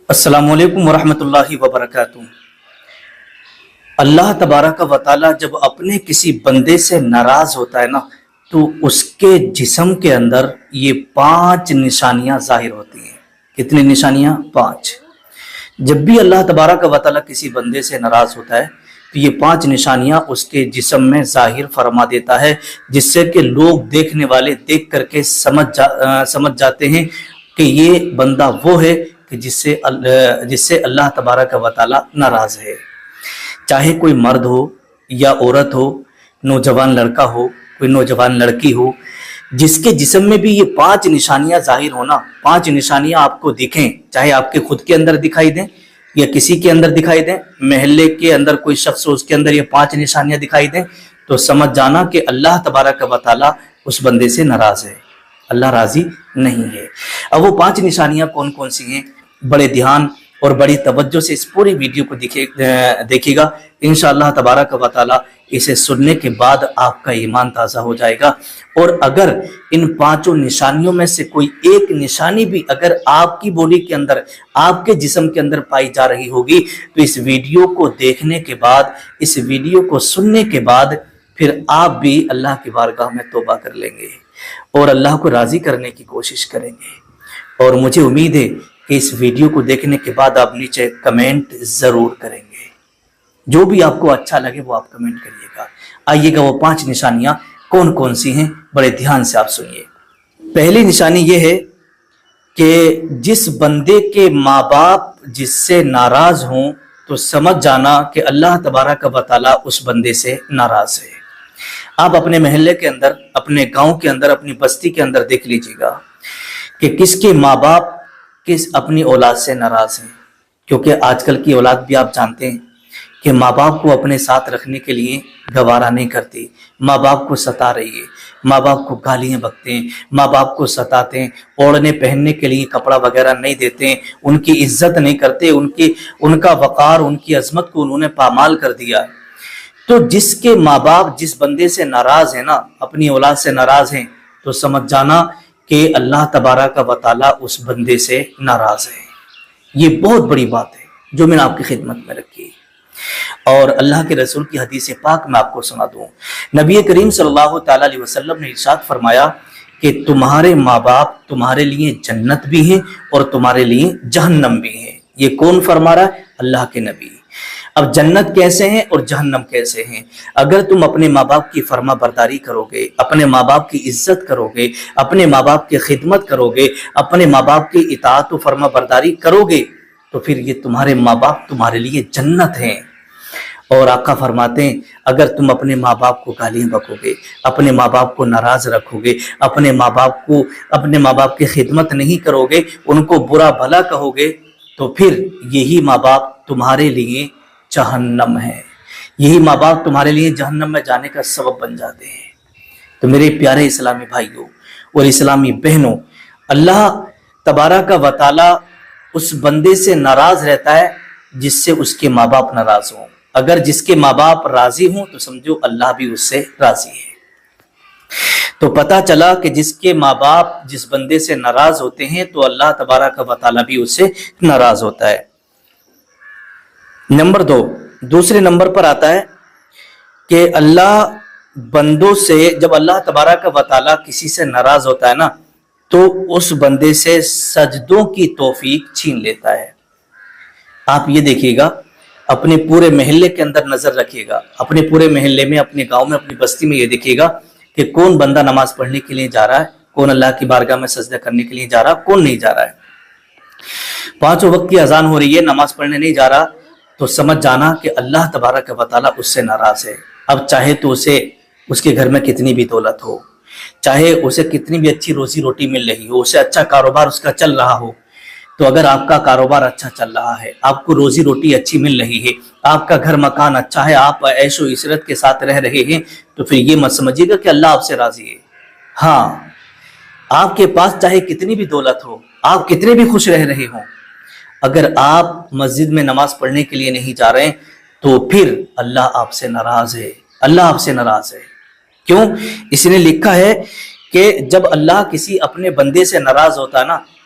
السلام علیکم ورحمۃ اللہ وبرکاتہ۔ اللہ تبارک و تعالیٰ جب اپنے کسی بندے سے ناراض ہوتا ہے نا تو اس کے جسم کے اندر یہ 5 نشانیاں ظاہر ہوتی ہیں۔ کتنی نشانیاں؟ 5۔ جب بھی اللہ تبارک و تعالیٰ کسی بندے سے ناراض ہوتا ہے تو یہ 5 نشانیاں اس کے جسم میں ظاہر فرما دیتا ہے، جس سے کہ لوگ دیکھنے والے دیکھ کر کے سمجھ جاتے ہیں کہ یہ بندہ وہ ہے کہ جس سے اللہ تبارک و تعالیٰ ناراض ہے۔ چاہے کوئی مرد ہو یا عورت ہو، نوجوان لڑکا ہو، کوئی نوجوان لڑکی ہو، جس کے جسم میں بھی یہ 5 نشانیاں ظاہر ہونا، 5 نشانیاں آپ کو دکھیں، چاہے آپ کے خود کے اندر دکھائی دیں یا کسی کے اندر دکھائی دیں، محلے کے اندر کوئی شخص ہو اس کے اندر یہ 5 نشانیاں دکھائی دیں، تو سمجھ جانا کہ اللہ تبارک و تعالیٰ اس بندے سے ناراض ہے، اللہ راضی نہیں ہے۔ اب وہ 5 نشانیاں کون کون سی ہیں؟ بڑے دھیان اور بڑی توجہ سے اس پوری ویڈیو کو دیکھیے گا، انشاءاللہ تبارک و تعالیٰ اسے سننے کے بعد آپ کا ایمان تازہ ہو جائے گا۔ اور اگر ان 5 نشانیوں میں سے کوئی ایک نشانی بھی اگر آپ کی باڈی کے اندر، آپ کے جسم کے اندر پائی جا رہی ہوگی تو اس ویڈیو کو دیکھنے کے بعد، اس ویڈیو کو سننے کے بعد پھر آپ بھی اللہ کی بارگاہ میں توبہ کر لیں گے اور اللہ کو راضی کرنے کی کوشش کریں گے۔ اور مجھے امید ہے کہ اس ویڈیو کو دیکھنے کے بعد آپ نیچے کمنٹ ضرور کریں گے، جو بھی آپ کو اچھا لگے وہ آپ کمنٹ کریے گا۔ آئیے گا وہ 5 نشانیاں کون کون سی ہیں، بڑے دھیان سے آپ سنیے۔ پہلی نشانی یہ ہے کہ جس بندے کے ماں باپ جس سے ناراض ہوں تو سمجھ جانا کہ اللہ تبارک و تعالیٰ اس بندے سے ناراض ہے۔ آپ اپنے محلے کے اندر، اپنے گاؤں کے اندر، اپنی بستی کے اندر دیکھ لیجیے گا کہ کس کے ماں باپ کس اپنی اولاد سے ناراض ہیں، کیونکہ آج کل کی اولاد بھی آپ جانتے ہیں کہ ماں باپ کو اپنے ساتھ رکھنے کے لیے گوارا نہیں کرتی، ماں باپ کو ستا رہی ہے، ماں باپ کو گالیاں بکتے ہیں، ماں باپ کو ستاتے ہیں، اوڑھنے پہننے کے لیے کپڑا وغیرہ نہیں دیتے ہیں، ان کی عزت نہیں کرتے، ان کا وقار، ان کی عظمت کو انہوں نے پامال کر دیا۔ تو جس کے ماں باپ جس بندے سے ناراض ہیں نا، اپنی اولاد سے ناراض ہیں، تو سمجھ جانا کہ اللہ تبارک و تعالیٰ اس بندے سے ناراض ہے۔ یہ بہت بڑی بات ہے جو میں نے آپ کی خدمت میں رکھی، اور اللہ کے رسول کی حدیث پاک میں آپ کو سنا دوں۔ نبی کریم صلی اللہ تعالیٰ علیہ وسلم نے ارشاد فرمایا کہ تمہارے ماں باپ تمہارے لیے جنت بھی ہیں اور تمہارے لیے جہنم بھی ہیں۔ یہ کون فرما رہا ہے؟ اللہ کے نبی۔ اب جنت کیسے ہیں اور جہنم کیسے ہیں؟ اگر تم اپنے ماں باپ کی فرما برداری کرو گے، اپنے ماں باپ کی عزت کرو گے، اپنے ماں باپ کی خدمت کرو گے، اپنے ماں باپ کی اطاعت و فرما برداری کرو گے، تو پھر یہ تمہارے ماں باپ تمہارے لیے جنت ہیں۔ اور آقا فرماتے ہیں اگر تم اپنے ماں باپ کو گالیاں بکو گے، اپنے ماں باپ کو ناراض رکھو گے، اپنے ماں باپ کی خدمت نہیں کرو گے، ان کو برا بھلا کہو گے، تو پھر یہی ماں باپ تمہارے لیے جہنم ہے، یہی ماں باپ تمہارے لیے جہنم میں جانے کا سبب بن جاتے ہیں۔ تو میرے پیارے اسلامی بھائیوں اور اسلامی بہنوں، اللہ تبارک و تعالیٰ اس بندے سے ناراض رہتا ہے جس سے اس کے ماں باپ ناراض ہوں۔ اگر جس کے ماں باپ راضی ہوں تو سمجھو اللہ بھی اس سے راضی ہے۔ تو پتہ چلا کہ جس کے ماں باپ جس بندے سے ناراض ہوتے ہیں تو اللہ تبارک و تعالیٰ بھی اس سے ناراض ہوتا ہے۔ نمبر 2، دوسرے نمبر پر آتا ہے کہ اللہ بندوں سے، جب اللہ تبارک و تعالیٰ کسی سے ناراض ہوتا ہے نا تو اس بندے سے سجدوں کی توفیق چھین لیتا ہے۔ آپ یہ دیکھیے گا، اپنے پورے محلے کے اندر نظر رکھیے گا، اپنے پورے محلے میں، اپنے گاؤں میں، اپنی بستی میں یہ دیکھیے گا کہ کون بندہ نماز پڑھنے کے لیے جا رہا ہے، کون اللہ کی بارگاہ میں سجدہ کرنے کے لیے جا رہا، کون نہیں جا رہا ہے۔ 5 وقت کی اذان ہو رہی ہے، نماز پڑھنے نہیں جا رہا، تو سمجھ جانا کہ اللہ تبارک و تعالیٰ اس سے ناراض ہے۔ اب چاہے تو اس کے گھر میں کتنی بھی دولت ہو، چاہے اسے کتنی بھی اچھی روزی روٹی مل رہی ہو، اسے اچھا کاروبار اس کا چل رہا ہو، تو اگر آپ کا کاروبار اچھا چل رہا ہے، آپ کو روزی روٹی اچھی مل رہی ہے، آپ کا گھر مکان اچھا ہے، آپ عیش و عشرت کے ساتھ رہ رہے ہیں، تو پھر یہ مت سمجھیے گا کہ اللہ آپ سے راضی ہے۔ ہاں، آپ کے پاس چاہے کتنی بھی دولت ہو، آپ کتنے بھی خوش رہ رہے ہوں، اگر آپ مسجد میں نماز پڑھنے کے لیے نہیں جا رہے تو پھر اللہ آپ سے ناراض ہے، اللہ آپ سے ناراض ہے۔ کیوں؟ اس نے لکھا ہے کہ جب اللہ کسی اپنے بندے سے ناراض ہوتا ہے نا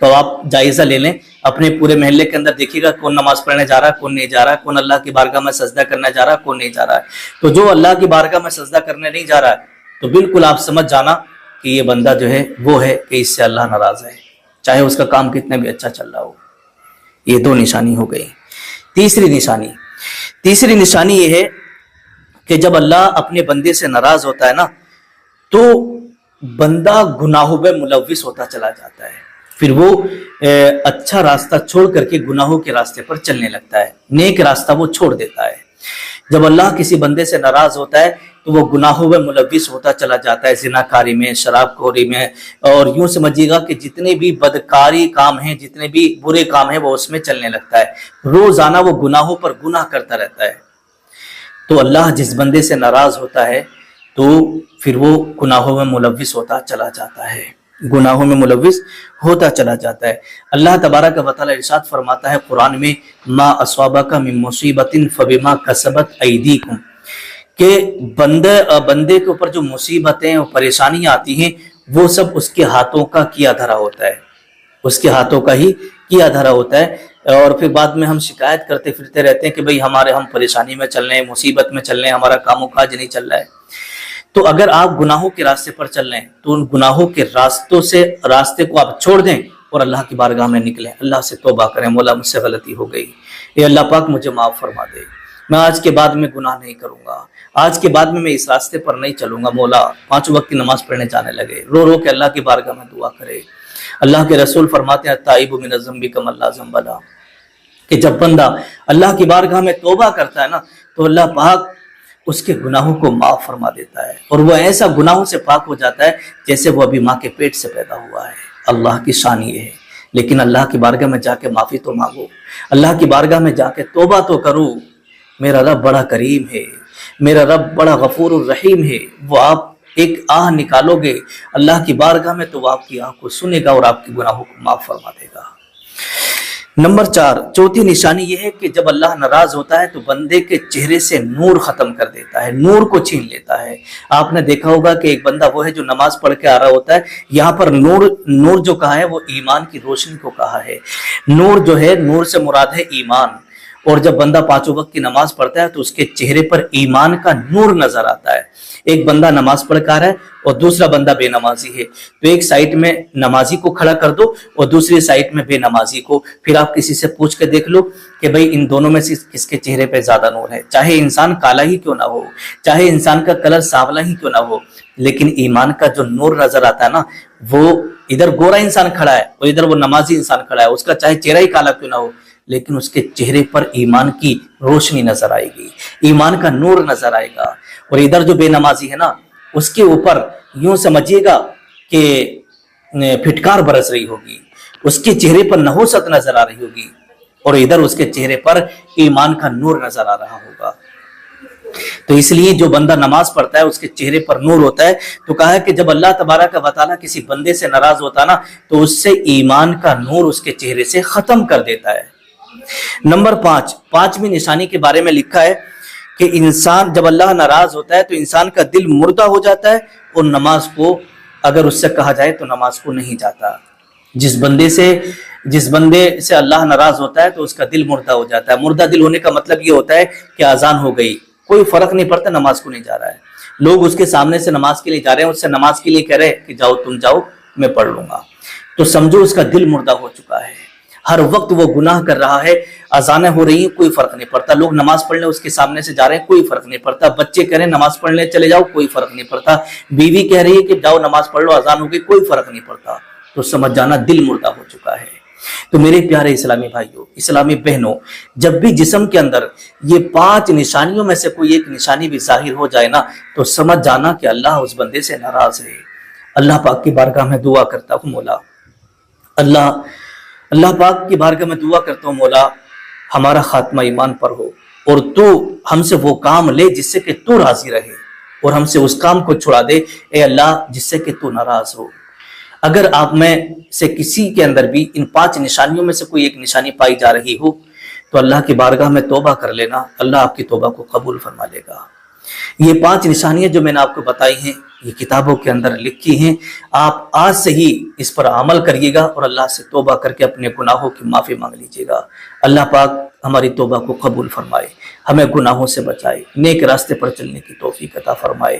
تو آپ جائزہ لے لیں اپنے پورے محلے کے اندر، دیکھیے گا کون نماز پڑھنے جا رہا ہے کون نہیں جا رہا ہے، کون اللہ کی بارگاہ میں سجدہ کرنے جا رہا ہے کون نہیں جا رہا ہے۔ تو جو اللہ کی بارگاہ میں سجدہ کرنے نہیں جا رہا ہے تو بالکل آپ سمجھ جانا کہ یہ بندہ جو ہے وہ ہے کہ اس سے اللہ ناراض ہے، چاہے اس کا کام کتنے بھی اچھا چل رہا ہو۔ یہ دو نشانی ہو گئی۔ تیسری نشانی یہ ہے کہ جب اللہ اپنے بندے سے ناراض ہوتا ہے نا تو بندہ گناہوں میں ملوث ہوتا چلا جاتا ہے، پھر وہ اچھا راستہ چھوڑ کر کے گناہوں کے راستے پر چلنے لگتا ہے، نیک راستہ وہ چھوڑ دیتا ہے۔ جب اللہ کسی بندے سے ناراض ہوتا ہے تو وہ گناہوں میں ملوث ہوتا چلا جاتا ہے، زناکاری میں، شراب خوری میں، اور یوں سمجھیے گا کہ جتنے بھی بدکاری کام ہیں، جتنے بھی برے کام ہیں وہ اس میں چلنے لگتا ہے، روزانہ وہ گناہوں پر گناہ کرتا رہتا ہے۔ تو اللہ جس بندے سے ناراض ہوتا ہے تو پھر وہ گناہوں میں ملوث ہوتا چلا جاتا ہے، گناہوں میں ملوث ہوتا چلا جاتا ہے۔ اللہ تبارک و تعالی ارشاد فرماتا ہے قرآن میں، ما اصابک من مصیبت فبما کسبت ایدیکم، کہ بندے کے اوپر جو مصیبتیں اور پریشانیاں آتی ہیں وہ سب اس کے ہاتھوں کا کیا دھرا ہوتا ہے، اس کے ہاتھوں کا ہی کیا دھرا ہوتا ہے۔ اور پھر بعد میں ہم شکایت کرتے پھرتے رہتے ہیں کہ بھئی ہم پریشانی میں چل رہے ہیں، مصیبت میں چل رہے ہیں، ہمارا کام و کاج نہیں چل رہا ہے۔ تو اگر آپ گناہوں کے راستے پر چل رہے ہیں تو ان گناہوں کے راستے کو آپ چھوڑ دیں اور اللہ کی بارگاہ میں نکلیں، اللہ سے توبہ کریں، مولا مجھ سے غلطی ہو گئی، اے اللہ پاک مجھے معاف فرما دے، میں آج کے بعد میں گناہ نہیں کروں گا، آج کے بعد میں اس راستے پر نہیں چلوں گا، مولا 5 وقت کی نماز پڑھنے جانے لگے، رو رو کے اللہ کی بارگاہ میں دعا کرے۔ اللہ کے رسول فرماتے ہیں التائب من الذنب کمن لا ذنب لہ، کہ جب بندہ اللہ کی بارگاہ میں توبہ کرتا ہے نا تو اللہ پاک اس کے گناہوں کو معاف فرما دیتا ہے، اور وہ ایسا گناہوں سے پاک ہو جاتا ہے جیسے وہ ابھی ماں کے پیٹ سے پیدا ہوا ہے۔ اللہ کی شان یہ ہے، لیکن اللہ کی بارگاہ میں جا کے معافی تو مانگو، اللہ کی بارگاہ میں جا کے توبہ تو کرو۔ میرا رب بڑا کریم ہے، میرا رب بڑا غفور الرحیم ہے، وہ آپ ایک آہ نکالو گے اللہ کی بارگاہ میں تو وہ آپ کی آہ کو سنے گا اور آپ کی گناہوں کو معاف فرما دے گا۔ نمبر 4، چوتھی نشانی یہ ہے کہ جب اللہ ناراض ہوتا ہے تو بندے کے چہرے سے نور ختم کر دیتا ہے، نور کو چھین لیتا ہے۔ آپ نے دیکھا ہوگا کہ ایک بندہ وہ ہے جو نماز پڑھ کے آ رہا ہوتا ہے، یہاں پر نور جو کہا ہے وہ ایمان کی روشنی کو کہا ہے۔ نور جو ہے، نور سے مراد ہے ایمان، اور جب بندہ 5 وقت کی نماز پڑھتا ہے تو اس کے چہرے پر ایمان کا نور نظر آتا ہے۔ ایک بندہ نماز پڑھ کر ہے اور دوسرا بندہ بے نمازی ہے، تو ایک سائٹ میں نمازی کو کھڑا کر دو اور دوسری سائٹ میں بے نمازی کو، پھر آپ کسی سے پوچھ کے دیکھ لو کہ بھئی ان دونوں میں سے کس کے چہرے پہ زیادہ نور ہے، چاہے انسان کالا ہی کیوں نہ ہو، چاہے انسان کا کلر سانولا ہی کیوں نہ ہو، لیکن ایمان کا جو نور نظر آتا ہے نا، وہ ادھر گورا انسان کھڑا ہے اور ادھر وہ نمازی انسان کھڑا ہے، اس کا چاہے چہرہ ہی کالا کیوں نہ ہو لیکن اس کے چہرے پر ایمان کی روشنی نظر آئے گی، ایمان کا نور نظر آئے گا۔ اور ادھر جو بے نمازی ہے نا، اس کے اوپر یوں سمجھیے گا کہ پھٹکار برس رہی ہوگی، اس کے چہرے پر نحوست نظر آ رہی ہوگی، اور ادھر اس کے چہرے پر ایمان کا نور نظر آ رہا ہوگا۔ تو اس لیے جو بندہ نماز پڑھتا ہے اس کے چہرے پر نور ہوتا ہے۔ تو کہا ہے کہ جب اللہ تبارک و تعالیٰ کسی بندے سے ناراض ہوتا نا تو اس سے ایمان کا نور اس کے چہرے سے ختم کر دیتا ہے۔ نمبر 5، 5ویں نشانی کے بارے میں لکھا ہے کہ انسان جب اللہ ناراض ہوتا ہے تو انسان کا دل مردہ ہو جاتا ہے اور نماز کو اگر اس سے کہا جائے تو نماز کو نہیں جاتا۔ جس بندے سے اللہ ناراض ہوتا ہے تو اس کا دل مردہ ہو جاتا ہے۔ مردہ دل ہونے کا مطلب یہ ہوتا ہے کہ اذان ہو گئی، کوئی فرق نہیں پڑتا، نماز کو نہیں جا رہا ہے، لوگ اس کے سامنے سے نماز کے لیے جا رہے ہیں، اس سے نماز کے لیے کہہ رہے ہیں کہ جاؤ تم جاؤ میں پڑھ لوں گا، تو سمجھو اس کا دل مردہ ہو چکا ہے، ہر وقت وہ گناہ کر رہا ہے۔ اذانیں ہو رہی ہیں کوئی فرق نہیں پڑتا، لوگ نماز پڑھنے اس کے سامنے سے جا رہے ہیں کوئی فرق نہیں پڑتا، بچے کہہ رہے ہیں نماز پڑھنے چلے جاؤ کوئی فرق نہیں پڑتا، بیوی کہہ رہی ہے کہ جاؤ نماز پڑھ لو اذان ہو گئی کوئی فرق نہیں پڑتا، تو سمجھ جانا دل مردہ ہو چکا ہے۔ تو میرے پیارے اسلامی بھائیوں، اسلامی بہنوں، جب بھی جسم کے اندر یہ 5 نشانیوں میں سے کوئی ایک نشانی بھی ظاہر ہو جائے نا تو سمجھ جانا کہ اللہ اس بندے سے ناراض ہے۔ اللہ پاک کی بارگاہ میں دعا کرتا ہوں مولا، اللہ پاک کی بارگاہ میں دعا کرتا ہوں مولا ہمارا خاتمہ ایمان پر ہو، اور تو ہم سے وہ کام لے جس سے کہ تو راضی رہے، اور ہم سے اس کام کو چھڑا دے اے اللہ جس سے کہ تو ناراض ہو۔ اگر آپ میں سے کسی کے اندر بھی ان 5 نشانیوں میں سے کوئی ایک نشانی پائی جا رہی ہو تو اللہ کی بارگاہ میں توبہ کر لینا، اللہ آپ کی توبہ کو قبول فرما لے گا۔ یہ 5 نشانیاں جو میں نے آپ کو بتائی ہیں یہ کتابوں کے اندر لکھی ہیں. آپ آج سے ہی اس پر عمل کریے گا اور اللہ سے توبہ کر کے اپنے گناہوں کی معافی مانگ لیجیے گا. اللہ پاک ہماری توبہ کو قبول فرمائے, ہمیں گناہوں سے بچائے, نیک راستے پر چلنے کی توفیق عطا فرمائے.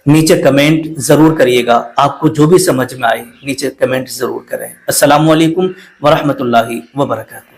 نیچے کمنٹ ضرور کریے گا, آپ کو جو بھی سمجھ میں آئے نیچے کمنٹ ضرور کریں. السلام علیکم ورحمۃ اللہ وبرکاتہ.